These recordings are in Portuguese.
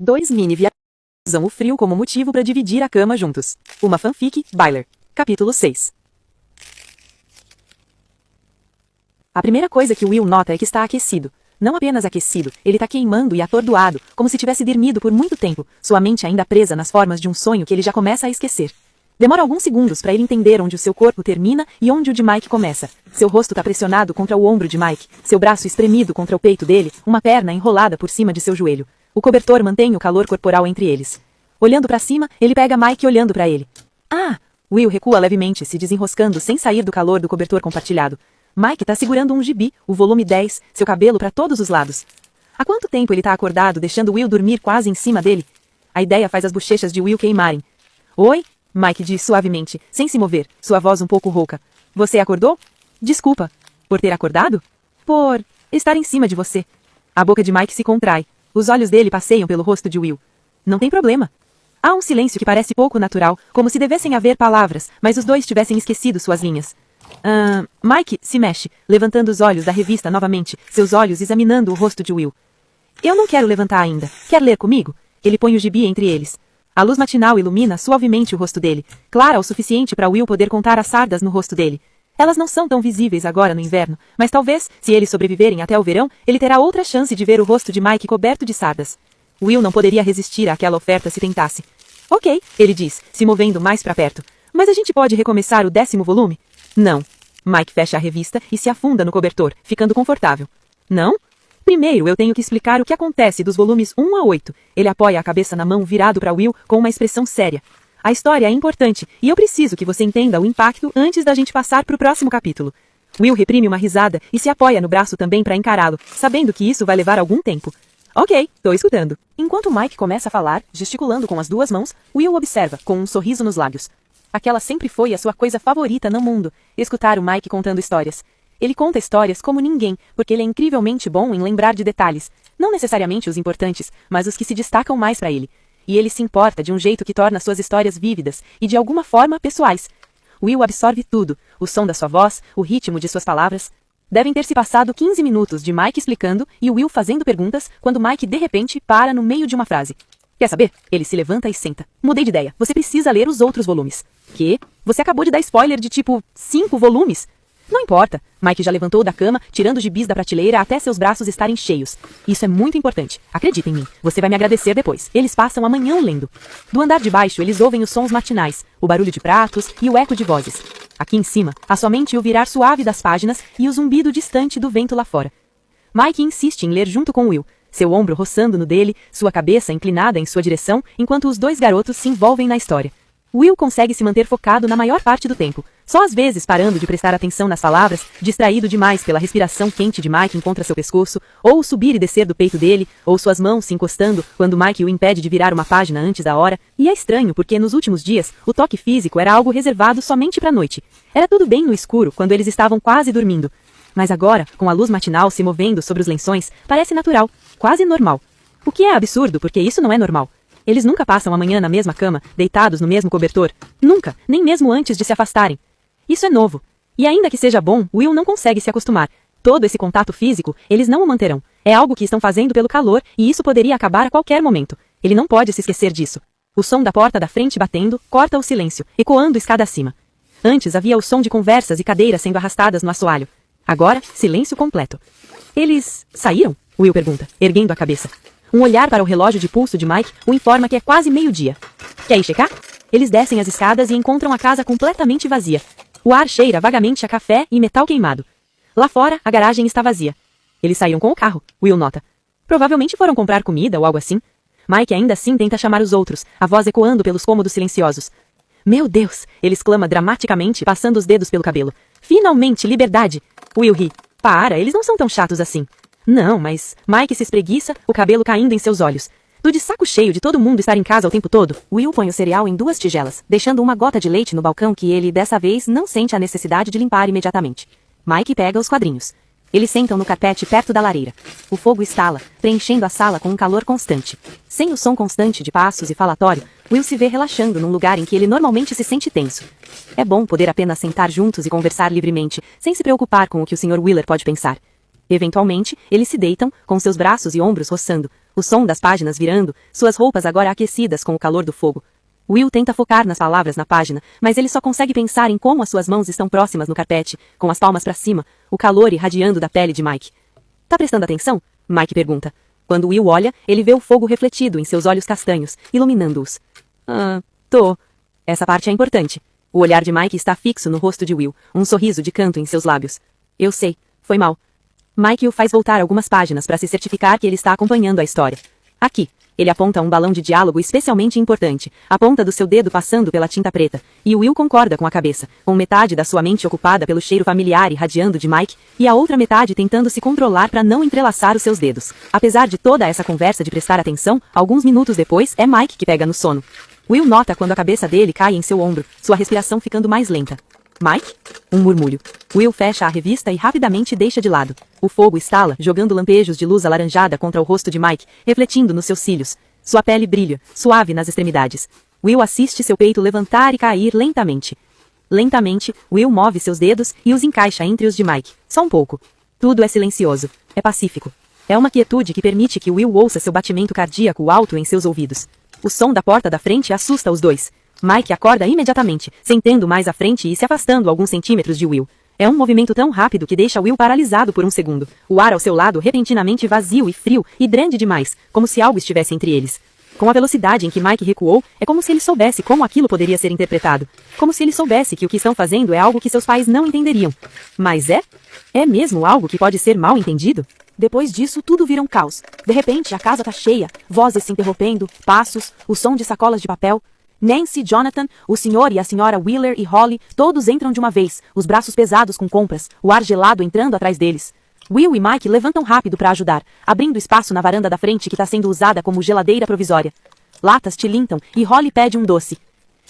Dois mini viajantes usam o frio como motivo para dividir a cama juntos. Uma fanfic, Byler. Capítulo 6. A primeira coisa que Will nota é que está aquecido. Não apenas aquecido, ele está queimando e atordoado, como se tivesse dormido por muito tempo, sua mente ainda presa nas formas de um sonho que ele já começa a esquecer. Demora alguns segundos para ele entender onde o seu corpo termina e onde o de Mike começa. Seu rosto está pressionado contra o ombro de Mike, seu braço espremido contra o peito dele, uma perna enrolada por cima de seu joelho. O cobertor mantém o calor corporal entre eles. Olhando para cima, ele pega Mike olhando para ele. Ah! Will recua levemente, se desenroscando sem sair do calor do cobertor compartilhado. Mike está segurando um gibi, o volume 10, seu cabelo para todos os lados. Há quanto tempo ele está acordado, deixando Will dormir quase em cima dele? A ideia faz as bochechas de Will queimarem. Oi? Mike diz suavemente, sem se mover, sua voz um pouco rouca. Você acordou? Desculpa. Por ter acordado? Por estar em cima de você. A boca de Mike se contrai. Os olhos dele passeiam pelo rosto de Will. Não tem problema. Há um silêncio que parece pouco natural, como se devessem haver palavras, mas os dois tivessem esquecido suas linhas. Mike se mexe, levantando os olhos da revista novamente, seus olhos examinando o rosto de Will. Eu não quero levantar ainda. Quer ler comigo? Ele põe o gibi entre eles. A luz matinal ilumina suavemente o rosto dele, clara o suficiente para Will poder contar as sardas no rosto dele. Elas não são tão visíveis agora no inverno, mas talvez, se eles sobreviverem até o verão, ele terá outra chance de ver o rosto de Mike coberto de sardas. Will não poderia resistir àquela oferta se tentasse. Ok, ele diz, se movendo mais para perto. Mas a gente pode recomeçar o 10º volume? Não. Mike fecha a revista e se afunda no cobertor, ficando confortável. Não? Primeiro eu tenho que explicar o que acontece dos volumes 1 a 8. Ele apoia a cabeça na mão virado para Will com uma expressão séria. A história é importante e eu preciso que você entenda o impacto antes da gente passar para o próximo capítulo. Will reprime uma risada e se apoia no braço também para encará-lo, sabendo que isso vai levar algum tempo. Ok, tô escutando. Enquanto Mike começa a falar, gesticulando com as duas mãos, Will observa, com um sorriso nos lábios. Aquela sempre foi a sua coisa favorita no mundo, escutar o Mike contando histórias. Ele conta histórias como ninguém, porque ele é incrivelmente bom em lembrar de detalhes, não necessariamente os importantes, mas os que se destacam mais para ele. E ele se importa de um jeito que torna suas histórias vívidas e de alguma forma pessoais. Will absorve tudo, o som da sua voz, o ritmo de suas palavras. Devem ter se passado 15 minutos de Mike explicando e Will fazendo perguntas, quando Mike de repente para no meio de uma frase. Quer saber? Ele se levanta e senta. Mudei de ideia, você precisa ler os outros volumes. Quê? Você acabou de dar spoiler de tipo 5 volumes? Não importa. Mike já levantou da cama, tirando os gibis da prateleira até seus braços estarem cheios. Isso é muito importante. Acredita em mim. Você vai me agradecer depois. Eles passam a manhã lendo. Do andar de baixo, eles ouvem os sons matinais, o barulho de pratos e o eco de vozes. Aqui em cima, há somente o virar suave das páginas e o zumbido distante do vento lá fora. Mike insiste em ler junto com Will, seu ombro roçando no dele, sua cabeça inclinada em sua direção, enquanto os dois garotos se envolvem na história. Will consegue se manter focado na maior parte do tempo, só às vezes parando de prestar atenção nas palavras, distraído demais pela respiração quente de Mike contra seu pescoço, ou o subir e descer do peito dele, ou suas mãos se encostando quando Mike o impede de virar uma página antes da hora. E é estranho porque nos últimos dias, o toque físico era algo reservado somente para a noite. Era tudo bem no escuro quando eles estavam quase dormindo. Mas agora, com a luz matinal se movendo sobre os lençóis, parece natural, quase normal. O que é absurdo porque isso não é normal. Eles nunca passam a manhã na mesma cama, deitados no mesmo cobertor. Nunca, nem mesmo antes de se afastarem. Isso é novo. E ainda que seja bom, Will não consegue se acostumar. Todo esse contato físico, eles não o manterão. É algo que estão fazendo pelo calor e isso poderia acabar a qualquer momento. Ele não pode se esquecer disso. O som da porta da frente batendo corta o silêncio, ecoando escada acima. Antes havia o som de conversas e cadeiras sendo arrastadas no assoalho. Agora, silêncio completo. Eles saíram? Will pergunta, erguendo a cabeça. Um olhar para o relógio de pulso de Mike o informa que é quase meio-dia. Quer ir checar? Eles descem as escadas e encontram a casa completamente vazia. O ar cheira vagamente a café e metal queimado. Lá fora, a garagem está vazia. Eles saíram com o carro, Will nota. Provavelmente foram comprar comida ou algo assim. Mike ainda assim tenta chamar os outros, a voz ecoando pelos cômodos silenciosos. Meu Deus! Ele exclama dramaticamente, passando os dedos pelo cabelo. Finalmente, liberdade! Will ri. Para, eles não são tão chatos assim. Não, mas Mike se espreguiça, o cabelo caindo em seus olhos. Do de saco cheio de todo mundo estar em casa o tempo todo, Will põe o cereal em 2 tigelas, deixando uma gota de leite no balcão que ele, dessa vez, não sente a necessidade de limpar imediatamente. Mike pega os quadrinhos. Eles sentam no carpete perto da lareira. O fogo estala, preenchendo a sala com um calor constante. Sem o som constante de passos e falatório, Will se vê relaxando num lugar em que ele normalmente se sente tenso. É bom poder apenas sentar juntos e conversar livremente, sem se preocupar com o que o Sr. Wheeler pode pensar. Eventualmente, eles se deitam, com seus braços e ombros roçando, o som das páginas virando, suas roupas agora aquecidas com o calor do fogo. Will tenta focar nas palavras na página, mas ele só consegue pensar em como as suas mãos estão próximas no carpete, com as palmas para cima, o calor irradiando da pele de Mike. Tá prestando atenção? Mike pergunta. Quando Will olha, ele vê o fogo refletido em seus olhos castanhos, iluminando-os. Tô. Essa parte é importante. O olhar de Mike está fixo no rosto de Will, um sorriso de canto em seus lábios. Eu sei, foi mal. Mike o faz voltar algumas páginas para se certificar que ele está acompanhando a história. Aqui, ele aponta um balão de diálogo especialmente importante, a ponta do seu dedo passando pela tinta preta, e Will concorda com a cabeça, com metade da sua mente ocupada pelo cheiro familiar irradiando de Mike, e a outra metade tentando se controlar para não entrelaçar os seus dedos. Apesar de toda essa conversa de prestar atenção, alguns minutos depois é Mike que pega no sono. Will nota quando a cabeça dele cai em seu ombro, sua respiração ficando mais lenta. Mike? Um murmúrio. Will fecha a revista e rapidamente deixa de lado. O fogo estala, jogando lampejos de luz alaranjada contra o rosto de Mike, refletindo nos seus cílios. Sua pele brilha, suave nas extremidades. Will assiste seu peito levantar e cair lentamente. Lentamente, Will move seus dedos e os encaixa entre os de Mike. Só um pouco. Tudo é silencioso. É pacífico. É uma quietude que permite que Will ouça seu batimento cardíaco alto em seus ouvidos. O som da porta da frente assusta os dois. Mike acorda imediatamente, sentando mais à frente e se afastando alguns centímetros de Will. É um movimento tão rápido que deixa Will paralisado por um segundo. O ar ao seu lado repentinamente vazio e frio e grande demais, como se algo estivesse entre eles. Com a velocidade em que Mike recuou, é como se ele soubesse como aquilo poderia ser interpretado. Como se ele soubesse que o que estão fazendo é algo que seus pais não entenderiam. Mas é? É mesmo algo que pode ser mal entendido? Depois disso, tudo vira um caos. De repente, a casa tá cheia, vozes se interrompendo, passos, o som de sacolas de papel. Nancy, Jonathan, o senhor e a senhora Wheeler e Holly, todos entram de uma vez, os braços pesados com compras, o ar gelado entrando atrás deles. Will e Mike levantam rápido para ajudar, abrindo espaço na varanda da frente que está sendo usada como geladeira provisória. Latas tilintam e Holly pede um doce.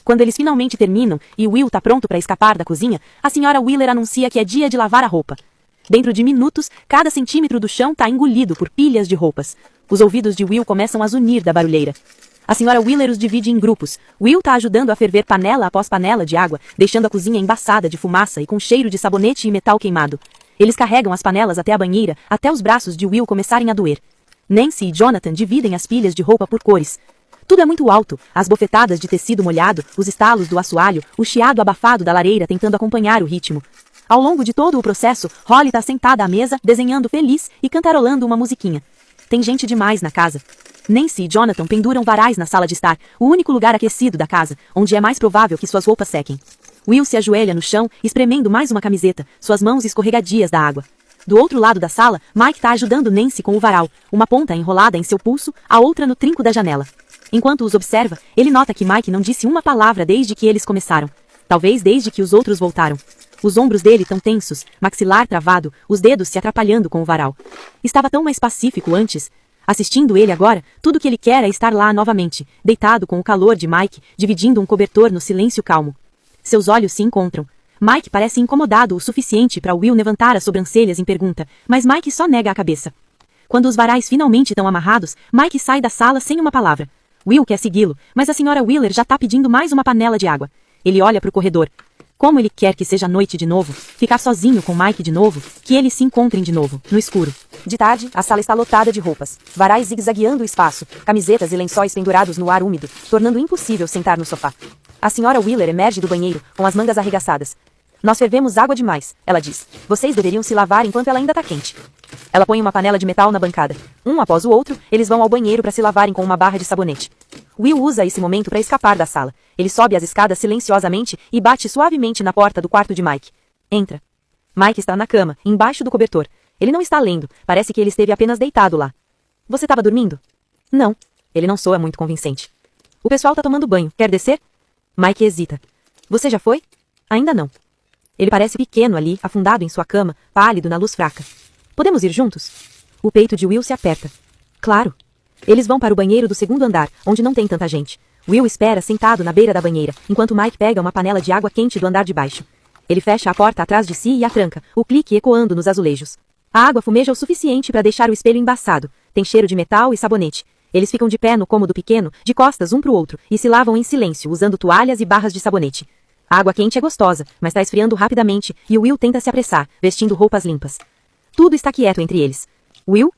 Quando eles finalmente terminam e Will tá pronto para escapar da cozinha, a senhora Wheeler anuncia que é dia de lavar a roupa. Dentro de minutos, cada centímetro do chão tá engolido por pilhas de roupas. Os ouvidos de Will começam a zunir da barulheira. A senhora Wheeler os divide em grupos. Will tá ajudando a ferver panela após panela de água, deixando a cozinha embaçada de fumaça e com cheiro de sabonete e metal queimado. Eles carregam as panelas até a banheira, até os braços de Will começarem a doer. Nancy e Jonathan dividem as pilhas de roupa por cores. Tudo é muito alto, as bofetadas de tecido molhado, os estalos do assoalho, o chiado abafado da lareira tentando acompanhar o ritmo. Ao longo de todo o processo, Holly tá sentada à mesa, desenhando feliz e cantarolando uma musiquinha. Tem gente demais na casa. Nancy e Jonathan penduram varais na sala de estar, o único lugar aquecido da casa, onde é mais provável que suas roupas sequem. Will se ajoelha no chão, espremendo mais uma camiseta, suas mãos escorregadias da água. Do outro lado da sala, Mike tá ajudando Nancy com o varal, uma ponta enrolada em seu pulso, a outra no trinco da janela. Enquanto os observa, ele nota que Mike não disse uma palavra desde que eles começaram. Talvez desde que os outros voltaram. Os ombros dele tão tensos, maxilar travado, os dedos se atrapalhando com o varal. Estava tão mais pacífico antes. Assistindo ele agora, tudo que ele quer é estar lá novamente, deitado com o calor de Mike, dividindo um cobertor no silêncio calmo. Seus olhos se encontram. Mike parece incomodado o suficiente para Will levantar as sobrancelhas em pergunta, mas Mike só nega a cabeça. Quando os varais finalmente estão amarrados, Mike sai da sala sem uma palavra. Will quer segui-lo, mas a senhora Wheeler já tá pedindo mais uma panela de água. Ele olha para o corredor. Como ele quer que seja noite de novo, ficar sozinho com Mike de novo, que eles se encontrem de novo, no escuro. De tarde, a sala está lotada de roupas, varais zigue-zagueando o espaço, camisetas e lençóis pendurados no ar úmido, tornando impossível sentar no sofá. A senhora Wheeler emerge do banheiro, com as mangas arregaçadas. Nós fervemos água demais, ela diz. Vocês deveriam se lavar enquanto ela ainda tá quente. Ela põe uma panela de metal na bancada. Um após o outro, eles vão ao banheiro para se lavarem com uma barra de sabonete. Will usa esse momento para escapar da sala. Ele sobe as escadas silenciosamente e bate suavemente na porta do quarto de Mike. Entra. Mike está na cama, embaixo do cobertor. Ele não está lendo, parece que ele esteve apenas deitado lá. Você estava dormindo? Não. Ele não soa muito convincente. O pessoal tá tomando banho, quer descer? Mike hesita. Você já foi? Ainda não. Ele parece pequeno ali, afundado em sua cama, pálido na luz fraca. Podemos ir juntos? O peito de Will se aperta. Claro. Eles vão para o banheiro do segundo andar, onde não tem tanta gente. Will espera sentado na beira da banheira, enquanto Mike pega uma panela de água quente do andar de baixo. Ele fecha a porta atrás de si e a tranca, o clique ecoando nos azulejos. A água fumeja o suficiente para deixar o espelho embaçado. Tem cheiro de metal e sabonete. Eles ficam de pé no cômodo pequeno, de costas um para o outro, e se lavam em silêncio, usando toalhas e barras de sabonete. A água quente é gostosa, mas está esfriando rapidamente, e Will tenta se apressar, vestindo roupas limpas. Tudo está quieto entre eles. Will?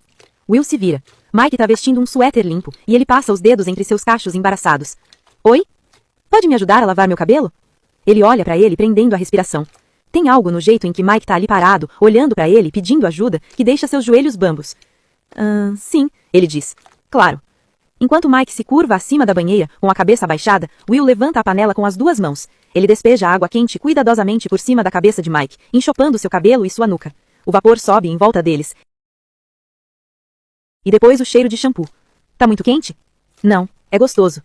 Will se vira. Mike tá vestindo um suéter limpo, e ele passa os dedos entre seus cachos embaraçados. Oi? Pode me ajudar a lavar meu cabelo? Ele olha para ele prendendo a respiração. Tem algo no jeito em que Mike tá ali parado, olhando para ele, pedindo ajuda, que deixa seus joelhos bambos. Sim, ele diz. Claro. Enquanto Mike se curva acima da banheira, com a cabeça abaixada, Will levanta a panela com as duas mãos. Ele despeja a água quente cuidadosamente por cima da cabeça de Mike, enxopando seu cabelo e sua nuca. O vapor sobe em volta deles. E depois o cheiro de shampoo. Tá muito quente? Não, é gostoso.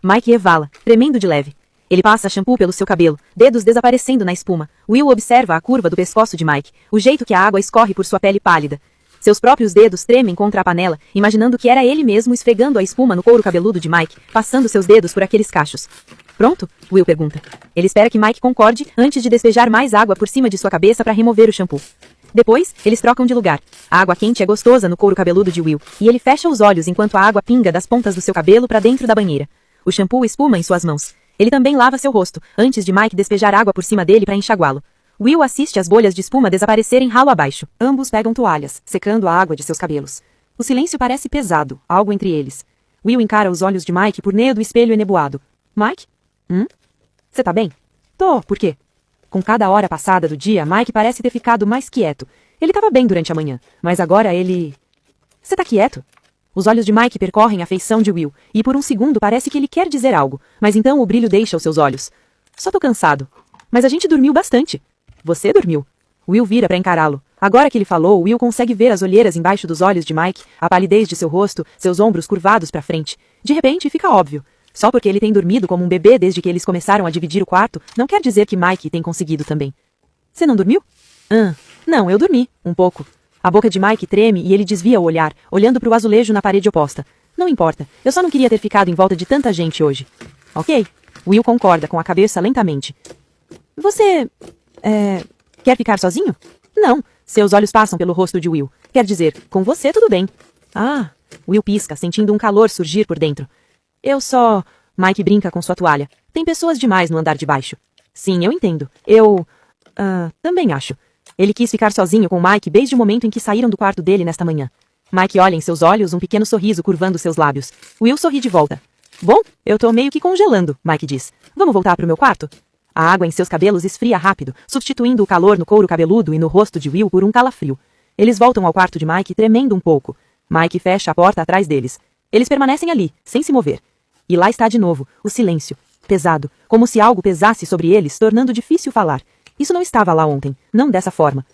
Mike evala, tremendo de leve. Ele passa shampoo pelo seu cabelo, dedos desaparecendo na espuma. Will observa a curva do pescoço de Mike, o jeito que a água escorre por sua pele pálida. Seus próprios dedos tremem contra a panela, imaginando que era ele mesmo esfregando a espuma no couro cabeludo de Mike, passando seus dedos por aqueles cachos. Pronto? Will pergunta. Ele espera que Mike concorde antes de despejar mais água por cima de sua cabeça para remover o shampoo. Depois, eles trocam de lugar. A água quente é gostosa no couro cabeludo de Will, e ele fecha os olhos enquanto a água pinga das pontas do seu cabelo para dentro da banheira. O shampoo espuma em suas mãos. Ele também lava seu rosto, antes de Mike despejar água por cima dele para enxaguá-lo. Will assiste as bolhas de espuma desaparecerem ralo abaixo. Ambos pegam toalhas, secando a água de seus cabelos. O silêncio parece pesado, algo entre eles. Will encara os olhos de Mike por meio do espelho enevoado. Mike? Você tá bem? Tô, por quê? Com cada hora passada do dia, Mike parece ter ficado mais quieto. Ele estava bem durante a manhã, mas agora ele... Você tá quieto? Os olhos de Mike percorrem a feição de Will, e por um segundo parece que ele quer dizer algo, mas então o brilho deixa os seus olhos. Só tô cansado. Mas a gente dormiu bastante. Você dormiu? Will vira para encará-lo. Agora que ele falou, Will consegue ver as olheiras embaixo dos olhos de Mike, a palidez de seu rosto, seus ombros curvados para frente. De repente, fica óbvio. Só porque ele tem dormido como um bebê desde que eles começaram a dividir o quarto, não quer dizer que Mike tem conseguido também. Você não dormiu? Não, eu dormi. Um pouco. A boca de Mike treme e ele desvia o olhar, olhando para o azulejo na parede oposta. Não importa. Eu só não queria ter ficado em volta de tanta gente hoje. Ok. Will concorda com a cabeça lentamente. Você... quer ficar sozinho? Não. Seus olhos passam pelo rosto de Will. Quer dizer, com você tudo bem. Will pisca, sentindo um calor surgir por dentro. Mike brinca com sua toalha. Tem pessoas demais no andar de baixo. Sim, eu entendo. Também acho. Ele quis ficar sozinho com Mike desde o momento em que saíram do quarto dele nesta manhã. Mike olha em seus olhos, um pequeno sorriso curvando seus lábios. Will sorri de volta. Bom, eu tô meio que congelando, Mike diz. Vamos voltar pro meu quarto? A água em seus cabelos esfria rápido, substituindo o calor no couro cabeludo e no rosto de Will por um calafrio. Eles voltam ao quarto de Mike tremendo um pouco. Mike fecha a porta atrás deles. Eles permanecem ali, sem se mover. E lá está de novo, o silêncio. Pesado, como se algo pesasse sobre eles, tornando difícil falar. Isso não estava lá ontem, não dessa forma.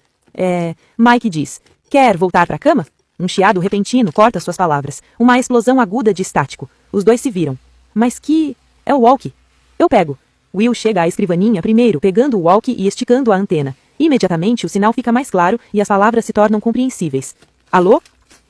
Mike diz, quer voltar para a cama? Um chiado repentino corta suas palavras, uma explosão aguda de estático. Os dois se viram. Mas que... é o walkie. Eu pego. Will chega à escrivaninha primeiro, pegando o walkie e esticando a antena. Imediatamente o sinal fica mais claro e as palavras se tornam compreensíveis. Alô?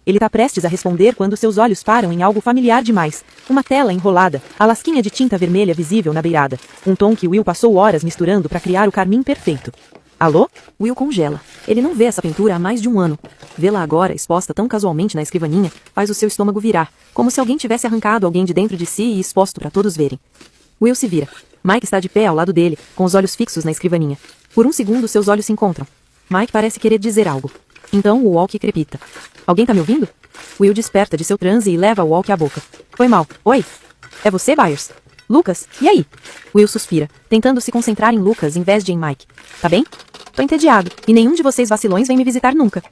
Ele está prestes a responder quando seus olhos param em algo familiar demais. Uma tela enrolada, a lasquinha de tinta vermelha visível na beirada. Um tom que Will passou horas misturando para criar o carmim perfeito. Alô? Will congela. Ele não vê essa pintura há mais de um ano. Vê-la agora, exposta tão casualmente na escrivaninha, faz o seu estômago virar, como se alguém tivesse arrancado alguém de dentro de si e exposto para todos verem. Will se vira. Mike está de pé ao lado dele, com os olhos fixos na escrivaninha. Por um segundo, seus olhos se encontram. Mike parece querer dizer algo. Então o walkie crepita. Alguém tá me ouvindo? Will desperta de seu transe e leva o walkie à boca. Foi mal. Oi? É você, Byers? Lucas? E aí? Will suspira, tentando se concentrar em Lucas em vez de em Mike. Tá bem? Tô entediado, e nenhum de vocês vacilões vem me visitar nunca.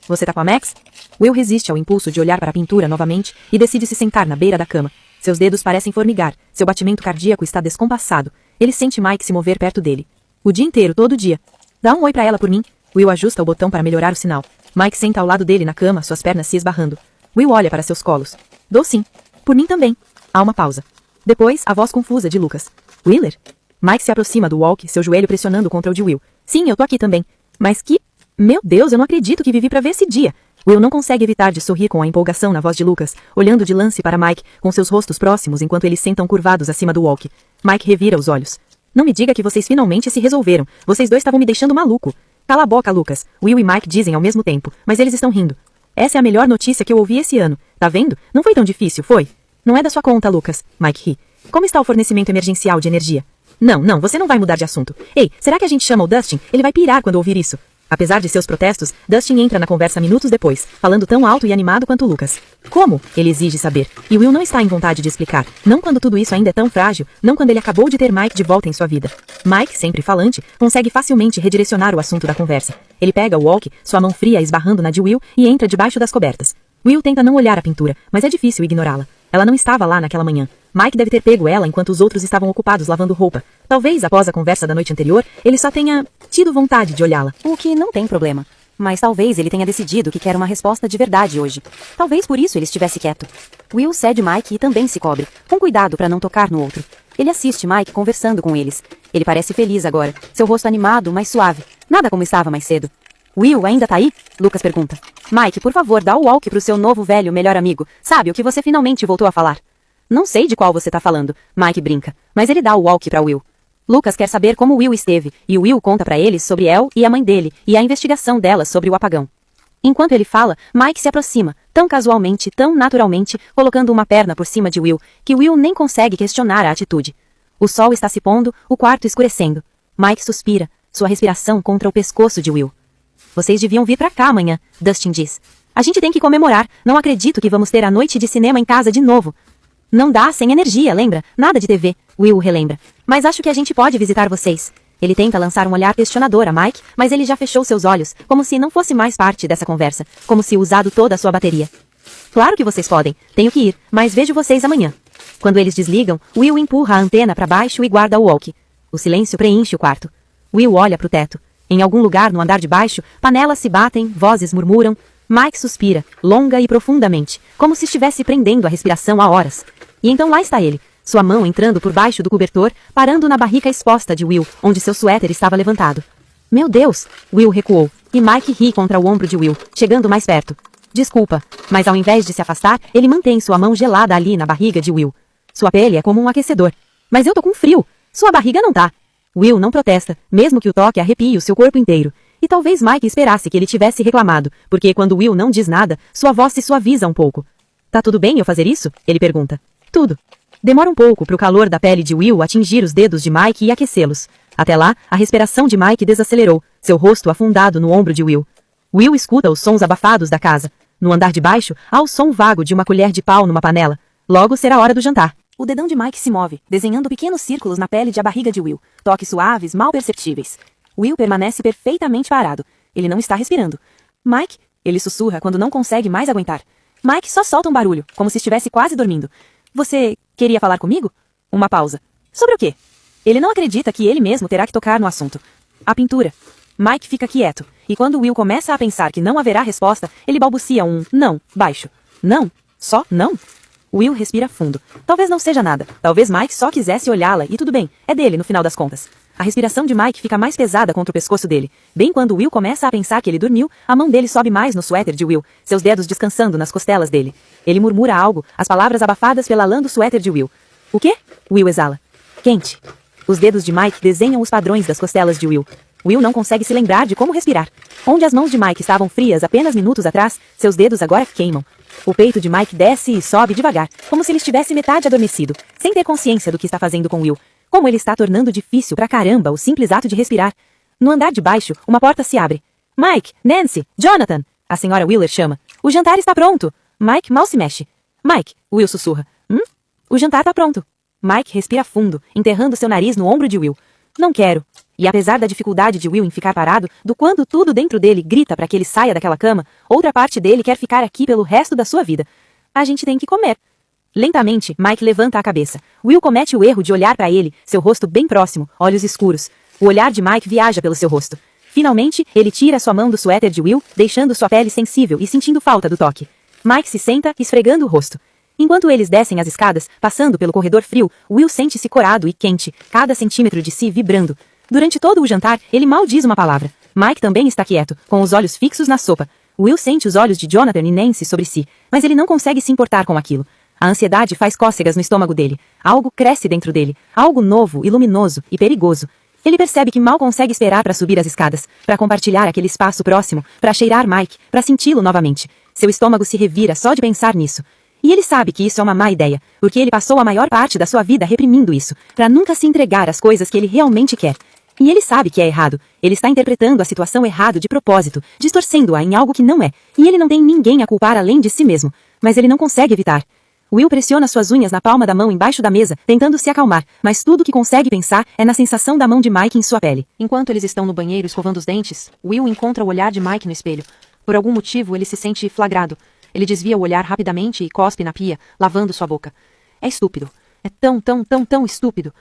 Você tá com a Max? Will resiste ao impulso de olhar para a pintura novamente e decide se sentar na beira da cama. Seus dedos parecem formigar, seu batimento cardíaco está descompassado. Ele sente Mike se mover perto dele. O dia inteiro, todo dia. Dá um oi pra ela por mim. Will ajusta o botão para melhorar o sinal. Mike senta ao lado dele na cama, suas pernas se esbarrando. Will olha para seus colos. Dou sim. Por mim também. Há uma pausa. Depois, a voz confusa de Lucas. Wheeler? Mike se aproxima do walkie, seu joelho pressionando contra o de Will. Sim, eu tô aqui também. Mas que... Meu Deus, eu não acredito que vivi pra ver esse dia. Will não consegue evitar de sorrir com a empolgação na voz de Lucas, olhando de lance para Mike, com seus rostos próximos enquanto eles sentam curvados acima do walkie. Mike revira os olhos. Não me diga que vocês finalmente se resolveram. Vocês dois estavam me deixando maluco. Cala a boca, Lucas. Will e Mike dizem ao mesmo tempo, mas eles estão rindo. Essa é a melhor notícia que eu ouvi esse ano. Tá vendo? Não foi tão difícil, foi? Não é da sua conta, Lucas. Mike ri. Como está o fornecimento emergencial de energia? Não, você não vai mudar de assunto. Ei, será que a gente chama o Dustin? Ele vai pirar quando ouvir isso. Apesar de seus protestos, Dustin entra na conversa minutos depois, falando tão alto e animado quanto Lucas. Como? Ele exige saber. E Will não está em vontade de explicar. Não quando tudo isso ainda é tão frágil, não quando ele acabou de ter Mike de volta em sua vida. Mike, sempre falante, consegue facilmente redirecionar o assunto da conversa. Ele pega o walkie, sua mão fria esbarrando na de Will, e entra debaixo das cobertas. Will tenta não olhar a pintura, mas é difícil ignorá-la. Ela não estava lá naquela manhã. Mike deve ter pego ela enquanto os outros estavam ocupados lavando roupa. Talvez, após a conversa da noite anterior, ele só tenha tido vontade de olhá-la. O que não tem problema. Mas talvez ele tenha decidido que quer uma resposta de verdade hoje. Talvez por isso ele estivesse quieto. Will cede Mike e também se cobre, com cuidado para não tocar no outro. Ele assiste Mike conversando com eles. Ele parece feliz agora, seu rosto animado, mas suave. Nada como estava mais cedo. Will, ainda tá aí? Lucas pergunta. Mike, por favor, dá o walkie pro seu novo velho melhor amigo. Sabe, o que você finalmente voltou a falar. Não sei de qual você tá falando, Mike brinca, mas ele dá o walkie pra Will. Lucas quer saber como Will esteve, e Will conta pra eles sobre Elle e a mãe dele, e a investigação delas sobre o apagão. Enquanto ele fala, Mike se aproxima, tão casualmente, tão naturalmente, colocando uma perna por cima de Will, que Will nem consegue questionar a atitude. O sol está se pondo, o quarto escurecendo. Mike suspira, sua respiração contra o pescoço de Will. Vocês deviam vir pra cá amanhã, Dustin diz. A gente tem que comemorar, não acredito que vamos ter a noite de cinema em casa de novo. Não dá sem energia, lembra? Nada de TV, Will relembra. Mas acho que a gente pode visitar vocês. Ele tenta lançar um olhar questionador a Mike, mas ele já fechou seus olhos, como se não fosse mais parte dessa conversa, como se usado toda a sua bateria. Claro que vocês podem, tenho que ir, mas vejo vocês amanhã. Quando eles desligam, Will empurra a antena para baixo e guarda o walkie. O silêncio preenche o quarto. Will olha para o teto. Em algum lugar no andar de baixo, panelas se batem, vozes murmuram. Mike suspira, longa e profundamente, como se estivesse prendendo a respiração há horas. E então lá está ele, sua mão entrando por baixo do cobertor, parando na barriga exposta de Will, onde seu suéter estava levantado. Meu Deus! Will recuou, e Mike ri contra o ombro de Will, chegando mais perto. Desculpa, mas ao invés de se afastar, ele mantém sua mão gelada ali na barriga de Will. Sua pele é como um aquecedor. Mas eu tô com frio. Sua barriga não tá. Will não protesta, mesmo que o toque arrepie o seu corpo inteiro. E talvez Mike esperasse que ele tivesse reclamado, porque quando Will não diz nada, sua voz se suaviza um pouco. Tá tudo bem eu fazer isso? Ele pergunta. Tudo. Demora um pouco para o calor da pele de Will atingir os dedos de Mike e aquecê-los. Até lá, a respiração de Mike desacelerou, seu rosto afundado no ombro de Will. Will escuta os sons abafados da casa. No andar de baixo, há o som vago de uma colher de pau numa panela. Logo será hora do jantar. O dedão de Mike se move, desenhando pequenos círculos na pele de a barriga de Will. Toques suaves, mal perceptíveis. Will permanece perfeitamente parado. Ele não está respirando. Mike, ele sussurra quando não consegue mais aguentar. Mike só solta um barulho, como se estivesse quase dormindo. Você queria falar comigo? Uma pausa. Sobre o quê? Ele não acredita que ele mesmo terá que tocar no assunto. A pintura. Mike fica quieto, e quando Will começa a pensar que não haverá resposta, ele balbucia um não, baixo. Não? Só não? Will respira fundo. Talvez não seja nada. Talvez Mike só quisesse olhá-la e tudo bem, é dele no final das contas. A respiração de Mike fica mais pesada contra o pescoço dele. Bem quando Will começa a pensar que ele dormiu, a mão dele sobe mais no suéter de Will, seus dedos descansando nas costelas dele. Ele murmura algo, as palavras abafadas pela lã do suéter de Will. O quê? Will exala. Quente. Os dedos de Mike desenham os padrões das costelas de Will. Will não consegue se lembrar de como respirar. Onde as mãos de Mike estavam frias apenas minutos atrás, seus dedos agora queimam. O peito de Mike desce e sobe devagar, como se ele estivesse metade adormecido, sem ter consciência do que está fazendo com Will. Como ele está tornando difícil pra caramba o simples ato de respirar. No andar de baixo, uma porta se abre. Mike, Nancy, Jonathan, a senhora Wheeler chama. O jantar está pronto. Mike mal se mexe. Mike, Will sussurra. O jantar tá pronto. Mike respira fundo, enterrando seu nariz no ombro de Will. Não quero. E apesar da dificuldade de Will em ficar parado, do quando tudo dentro dele grita para que ele saia daquela cama, outra parte dele quer ficar aqui pelo resto da sua vida. A gente tem que comer. Lentamente, Mike levanta a cabeça. Will comete o erro de olhar para ele, seu rosto bem próximo, olhos escuros. O olhar de Mike viaja pelo seu rosto. Finalmente, ele tira sua mão do suéter de Will, deixando sua pele sensível e sentindo falta do toque. Mike se senta, esfregando o rosto. Enquanto eles descem as escadas, passando pelo corredor frio, Will sente-se corado e quente, cada centímetro de si vibrando. Durante todo o jantar, ele mal diz uma palavra. Mike também está quieto, com os olhos fixos na sopa. Will sente os olhos de Jonathan e Nancy sobre si, mas ele não consegue se importar com aquilo. A ansiedade faz cócegas no estômago dele. Algo cresce dentro dele, algo novo e luminoso e perigoso. Ele percebe que mal consegue esperar para subir as escadas, para compartilhar aquele espaço próximo, para cheirar Mike, para senti-lo novamente. Seu estômago se revira só de pensar nisso. E ele sabe que isso é uma má ideia, porque ele passou a maior parte da sua vida reprimindo isso, para nunca se entregar às coisas que ele realmente quer. E ele sabe que é errado. Ele está interpretando a situação errado de propósito, distorcendo-a em algo que não é. E ele não tem ninguém a culpar além de si mesmo. Mas ele não consegue evitar. Will pressiona suas unhas na palma da mão embaixo da mesa, tentando se acalmar, mas tudo que consegue pensar é na sensação da mão de Mike em sua pele. Enquanto eles estão no banheiro escovando os dentes, Will encontra o olhar de Mike no espelho. Por algum motivo, ele se sente flagrado. Ele desvia o olhar rapidamente e cospe na pia, lavando sua boca. É estúpido. É tão estúpido.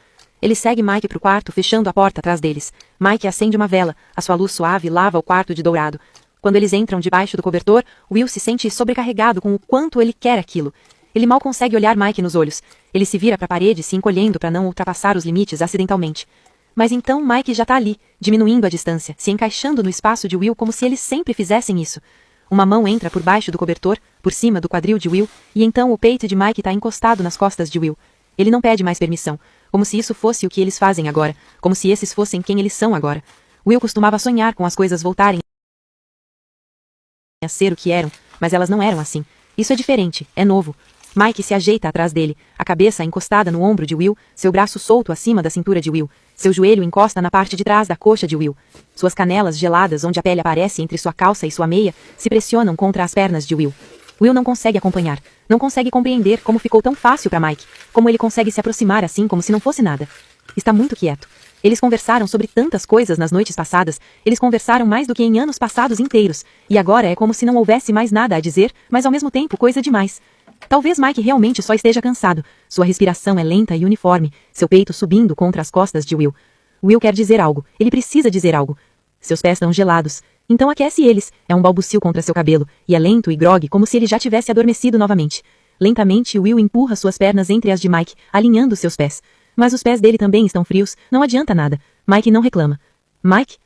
Ele segue Mike para o quarto, fechando a porta atrás deles. Mike acende uma vela. A sua luz suave lava o quarto de dourado. Quando eles entram debaixo do cobertor, Will se sente sobrecarregado com o quanto ele quer aquilo. Ele mal consegue olhar Mike nos olhos. Ele se vira para a parede, se encolhendo para não ultrapassar os limites acidentalmente. Mas então Mike já está ali, diminuindo a distância, se encaixando no espaço de Will como se eles sempre fizessem isso. Uma mão entra por baixo do cobertor, por cima do quadril de Will, e então o peito de Mike está encostado nas costas de Will. Ele não pede mais permissão, como se isso fosse o que eles fazem agora, como se esses fossem quem eles são agora. Will costumava sonhar com as coisas voltarem a ser o que eram, mas elas não eram assim. Isso é diferente, é novo. Mike se ajeita atrás dele, a cabeça encostada no ombro de Will, seu braço solto acima da cintura de Will. Seu joelho encosta na parte de trás da coxa de Will. Suas canelas geladas, onde a pele aparece entre sua calça e sua meia, se pressionam contra as pernas de Will. Will não consegue acompanhar, não consegue compreender como ficou tão fácil para Mike, como ele consegue se aproximar assim como se não fosse nada. Está muito quieto. Eles conversaram sobre tantas coisas nas noites passadas, eles conversaram mais do que em anos passados inteiros, e agora é como se não houvesse mais nada a dizer, mas ao mesmo tempo coisa demais. Talvez Mike realmente só esteja cansado. Sua respiração é lenta e uniforme, seu peito subindo contra as costas de Will. Will quer dizer algo, ele precisa dizer algo. Seus pés estão gelados, então aquece eles, é um balbucio contra seu cabelo, e é lento e grogue como se ele já tivesse adormecido novamente. Lentamente Will empurra suas pernas entre as de Mike, alinhando seus pés. Mas os pés dele também estão frios, não adianta nada. Mike não reclama. Mike?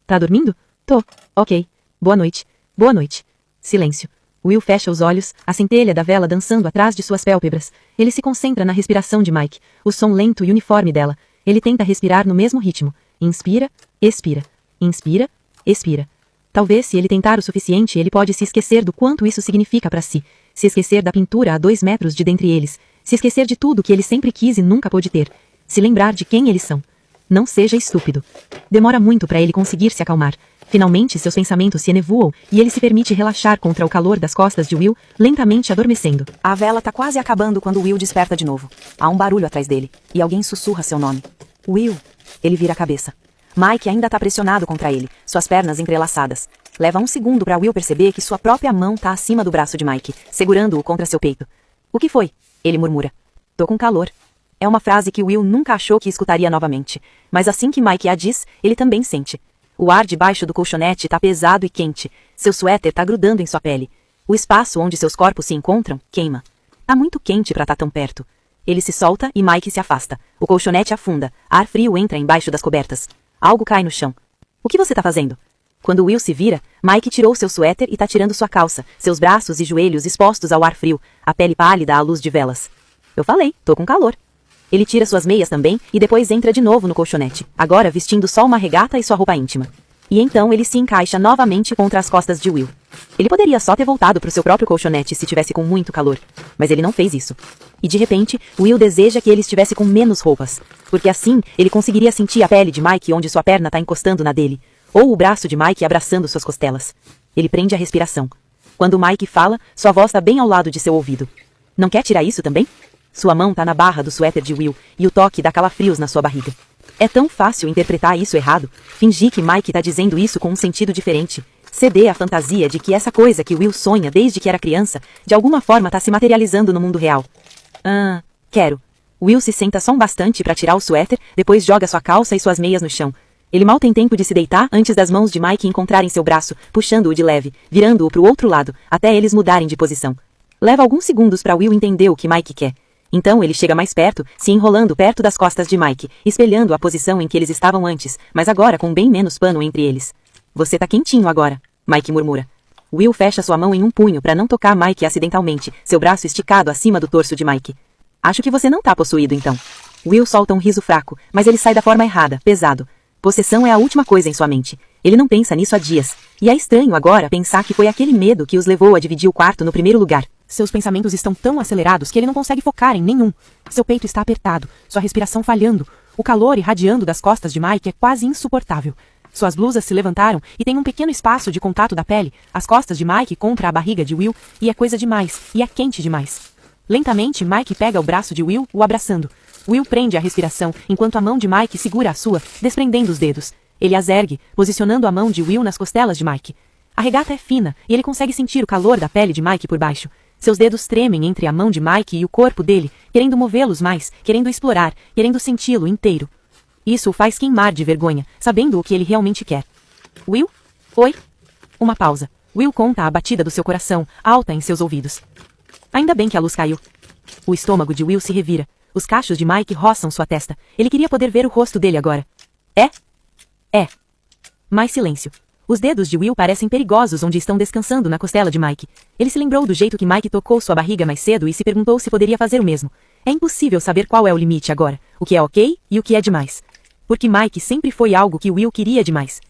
Tá dormindo? Tô. Ok. Boa noite. Boa noite. Silêncio. Will fecha os olhos, a centelha da vela dançando atrás de suas pálpebras. Ele se concentra na respiração de Mike, o som lento e uniforme dela. Ele tenta respirar no mesmo ritmo. Inspira, expira. Inspira, expira. Talvez, se ele tentar o suficiente, ele pode se esquecer do quanto isso significa para si. Se esquecer da pintura a 2 metros de dentre eles. Se esquecer de tudo que ele sempre quis e nunca pôde ter. Se lembrar de quem eles são. Não seja estúpido. Demora muito para ele conseguir se acalmar. Finalmente seus pensamentos se enevoam e ele se permite relaxar contra o calor das costas de Will, lentamente adormecendo. A vela tá quase acabando quando Will desperta de novo. Há um barulho atrás dele, e alguém sussurra seu nome. Will. Ele vira a cabeça. Mike ainda tá pressionado contra ele, suas pernas entrelaçadas. Leva um segundo para Will perceber que sua própria mão tá acima do braço de Mike, segurando-o contra seu peito. O que foi? Ele murmura. Tô com calor. É uma frase que Will nunca achou que escutaria novamente, mas assim que Mike a diz, ele também sente. O ar debaixo do colchonete tá pesado e quente, seu suéter tá grudando em sua pele. O espaço onde seus corpos se encontram queima. Tá muito quente para tá tão perto. Ele se solta e Mike se afasta. O colchonete afunda, ar frio entra embaixo das cobertas. Algo cai no chão. O que você tá fazendo? Quando Will se vira, Mike tirou seu suéter e tá tirando sua calça, seus braços e joelhos expostos ao ar frio, a pele pálida à luz de velas. Eu falei, tô com calor. Ele tira suas meias também e depois entra de novo no colchonete, agora vestindo só uma regata e sua roupa íntima. E então ele se encaixa novamente contra as costas de Will. Ele poderia só ter voltado pro seu próprio colchonete se tivesse com muito calor, mas ele não fez isso. E de repente, Will deseja que ele estivesse com menos roupas, porque assim ele conseguiria sentir a pele de Mike onde sua perna tá encostando na dele, ou o braço de Mike abraçando suas costelas. Ele prende a respiração. Quando Mike fala, sua voz tá bem ao lado de seu ouvido. Não quer tirar isso também? Sua mão tá na barra do suéter de Will, e o toque dá calafrios na sua barriga. É tão fácil interpretar isso errado, fingir que Mike tá dizendo isso com um sentido diferente, ceder à fantasia de que essa coisa que Will sonha desde que era criança, de alguma forma tá se materializando no mundo real. Quero. Will se senta só um bastante para tirar o suéter, depois joga sua calça e suas meias no chão. Ele mal tem tempo de se deitar antes das mãos de Mike encontrarem seu braço, puxando-o de leve, virando-o pro outro lado, até eles mudarem de posição. Leva alguns segundos para Will entender o que Mike quer. Então ele chega mais perto, se enrolando perto das costas de Mike, espelhando a posição em que eles estavam antes, mas agora com bem menos pano entre eles. Você tá quentinho agora, Mike murmura. Will fecha sua mão em um punho para não tocar Mike acidentalmente, seu braço esticado acima do torso de Mike. Acho que você não tá possuído então. Will solta um riso fraco, mas ele sai da forma errada, pesado. Possessão é a última coisa em sua mente. Ele não pensa nisso há dias. E é estranho agora pensar que foi aquele medo que os levou a dividir o quarto no primeiro lugar. Seus pensamentos estão tão acelerados que ele não consegue focar em nenhum. Seu peito está apertado, sua respiração falhando. O calor irradiando das costas de Mike é quase insuportável. Suas blusas se levantaram e tem um pequeno espaço de contato da pele, as costas de Mike contra a barriga de Will, e é coisa demais, e é quente demais. Lentamente, Mike pega o braço de Will, o abraçando. Will prende a respiração, enquanto a mão de Mike segura a sua, desprendendo os dedos. Ele as ergue, posicionando a mão de Will nas costelas de Mike. A regata é fina, e ele consegue sentir o calor da pele de Mike por baixo. Seus dedos tremem entre a mão de Mike e o corpo dele, querendo movê-los mais, querendo explorar, querendo senti-lo inteiro. Isso o faz queimar de vergonha, sabendo o que ele realmente quer. Will? Oi? Uma pausa. Will conta a batida do seu coração, alta em seus ouvidos. Ainda bem que a luz caiu. O estômago de Will se revira. Os cachos de Mike roçam sua testa. Ele queria poder ver o rosto dele agora. É? É. Mais silêncio. Os dedos de Will parecem perigosos onde estão descansando na costela de Mike. Ele se lembrou do jeito que Mike tocou sua barriga mais cedo e se perguntou se poderia fazer o mesmo. É impossível saber qual é o limite agora, o que é ok e o que é demais. Porque Mike sempre foi algo que Will queria demais.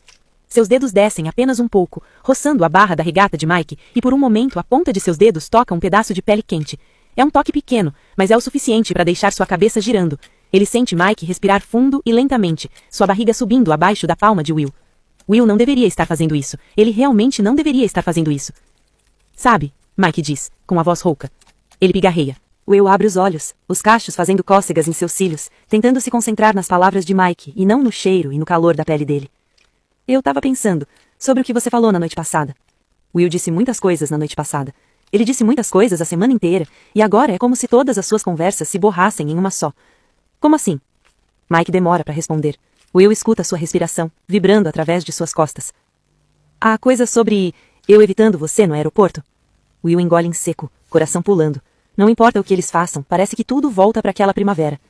Seus dedos descem apenas um pouco, roçando a barra da regata de Mike, e por um momento a ponta de seus dedos toca um pedaço de pele quente. É um toque pequeno, mas é o suficiente para deixar sua cabeça girando. Ele sente Mike respirar fundo e lentamente, sua barriga subindo abaixo da palma de Will. Will não deveria estar fazendo isso. Ele realmente não deveria estar fazendo isso. Sabe, Mike diz, com a voz rouca. Ele pigarreia. Will abre os olhos, os cachos fazendo cócegas em seus cílios, tentando se concentrar nas palavras de Mike e não no cheiro e no calor da pele dele. Eu tava pensando sobre o que você falou na noite passada. Will disse muitas coisas na noite passada. Ele disse muitas coisas a semana inteira, e agora é como se todas as suas conversas se borrassem em uma só. Como assim? Mike demora para responder. Will escuta sua respiração, vibrando através de suas costas. A coisa sobre eu evitando você no aeroporto? Will engole em seco, coração pulando. Não importa o que eles façam, parece que tudo volta para aquela primavera.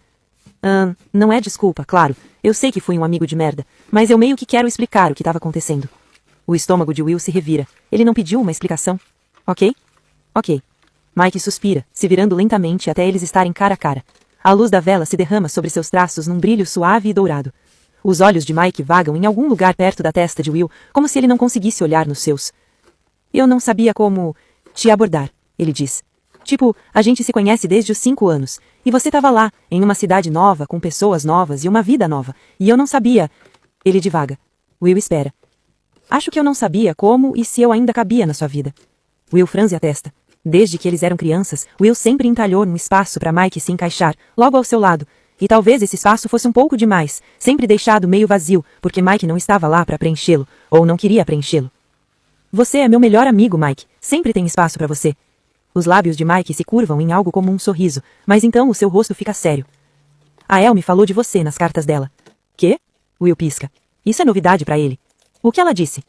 Não é desculpa, claro. Eu sei que fui um amigo de merda, mas eu meio que quero explicar o que estava acontecendo. O estômago de Will se revira. Ele não pediu uma explicação? Ok? Ok. Mike suspira, se virando lentamente até eles estarem cara a cara. A luz da vela se derrama sobre seus traços num brilho suave e dourado. Os olhos de Mike vagam em algum lugar perto da testa de Will, como se ele não conseguisse olhar nos seus. Eu não sabia como te abordar, ele diz. Tipo, a gente se conhece desde os 5 anos, e você estava lá, em uma cidade nova, com pessoas novas e uma vida nova, e eu não sabia... Ele divaga. Will espera. Acho que eu não sabia como e se eu ainda cabia na sua vida. Will franze a testa. Desde que eles eram crianças, Will sempre entalhou um espaço para Mike se encaixar, logo ao seu lado, e talvez esse espaço fosse um pouco demais, sempre deixado meio vazio, porque Mike não estava lá para preenchê-lo, ou não queria preenchê-lo. Você é meu melhor amigo, Mike. Sempre tem espaço para você. Os lábios de Mike se curvam em algo como um sorriso, mas então o seu rosto fica sério. A El me falou de você nas cartas dela. Quê? Will pisca. Isso é novidade para ele. O que ela disse?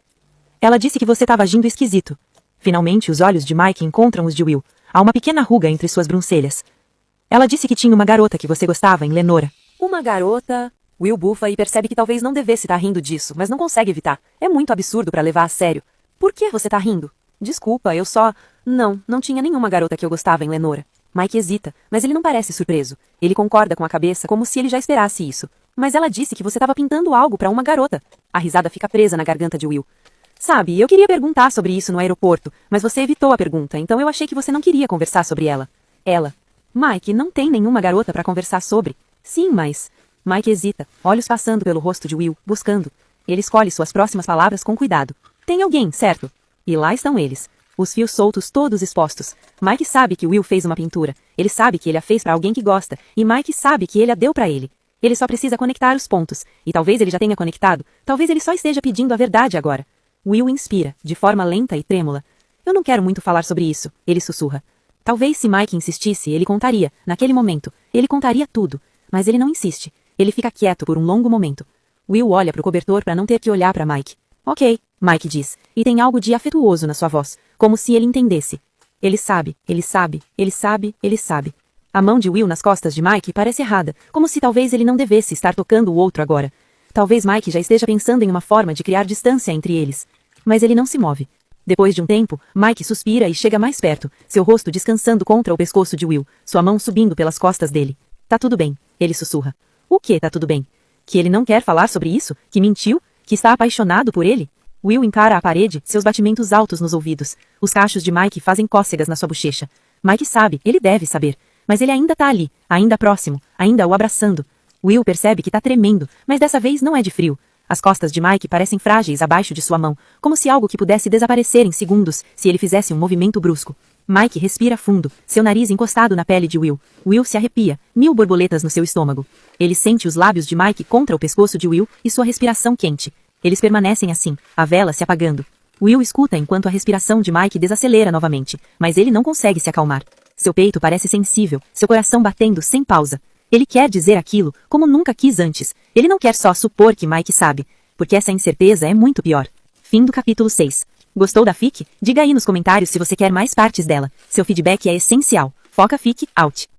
Ela disse que você estava agindo esquisito. Finalmente os olhos de Mike encontram os de Will. Há uma pequena ruga entre suas sobrancelhas. Ela disse que tinha uma garota que você gostava em Lenora. Uma garota... Will bufa e percebe que talvez não devesse estar rindo disso, mas não consegue evitar. É muito absurdo para levar a sério. Por que você tá rindo? Desculpa, eu só... Não tinha nenhuma garota que eu gostava em Lenora. Mike hesita, mas ele não parece surpreso. Ele concorda com a cabeça como se ele já esperasse isso. Mas ela disse que você estava pintando algo para uma garota. A risada fica presa na garganta de Will. Sabe, eu queria perguntar sobre isso no aeroporto, mas você evitou a pergunta, então eu achei que você não queria conversar sobre ela. Ela. Mike, não tem nenhuma garota para conversar sobre. Sim, mas... Mike hesita, olhos passando pelo rosto de Will, buscando. Ele escolhe suas próximas palavras com cuidado. Tem alguém, certo? E lá estão eles. Os fios soltos todos expostos. Mike sabe que Will fez uma pintura. Ele sabe que ele a fez para alguém que gosta. E Mike sabe que ele a deu para ele. Ele só precisa conectar os pontos. E talvez ele já tenha conectado. Talvez ele só esteja pedindo a verdade agora. Will inspira, de forma lenta e trêmula. Eu não quero muito falar sobre isso, ele sussurra. Talvez se Mike insistisse, ele contaria, naquele momento. Ele contaria tudo. Mas ele não insiste. Ele fica quieto por um longo momento. Will olha para o cobertor para não ter que olhar para Mike. Ok, Mike diz, e tem algo de afetuoso na sua voz, como se ele entendesse. Ele sabe, ele sabe, ele sabe, ele sabe. A mão de Will nas costas de Mike parece errada, como se talvez ele não devesse estar tocando o outro agora. Talvez Mike já esteja pensando em uma forma de criar distância entre eles. Mas ele não se move. Depois de um tempo, Mike suspira e chega mais perto, seu rosto descansando contra o pescoço de Will, sua mão subindo pelas costas dele. Tá tudo bem, ele sussurra. O que tá tudo bem? Que ele não quer falar sobre isso? Que mentiu? Que está apaixonado por ele? Will encara a parede, seus batimentos altos nos ouvidos. Os cachos de Mike fazem cócegas na sua bochecha. Mike sabe, ele deve saber. Mas ele ainda tá ali, ainda próximo, ainda o abraçando. Will percebe que tá tremendo, mas dessa vez não é de frio. As costas de Mike parecem frágeis abaixo de sua mão, como se algo que pudesse desaparecer em segundos se ele fizesse um movimento brusco. Mike respira fundo, seu nariz encostado na pele de Will. Will se arrepia, 1000 borboletas no seu estômago. Ele sente os lábios de Mike contra o pescoço de Will e sua respiração quente. Eles permanecem assim, a vela se apagando. Will escuta enquanto a respiração de Mike desacelera novamente, mas ele não consegue se acalmar. Seu peito parece sensível, seu coração batendo sem pausa. Ele quer dizer aquilo, como nunca quis antes. Ele não quer só supor que Mike sabe, porque essa incerteza é muito pior. Fim do capítulo 6. Gostou da fic? Diga aí nos comentários se você quer mais partes dela. Seu feedback é essencial. Foca fic, out.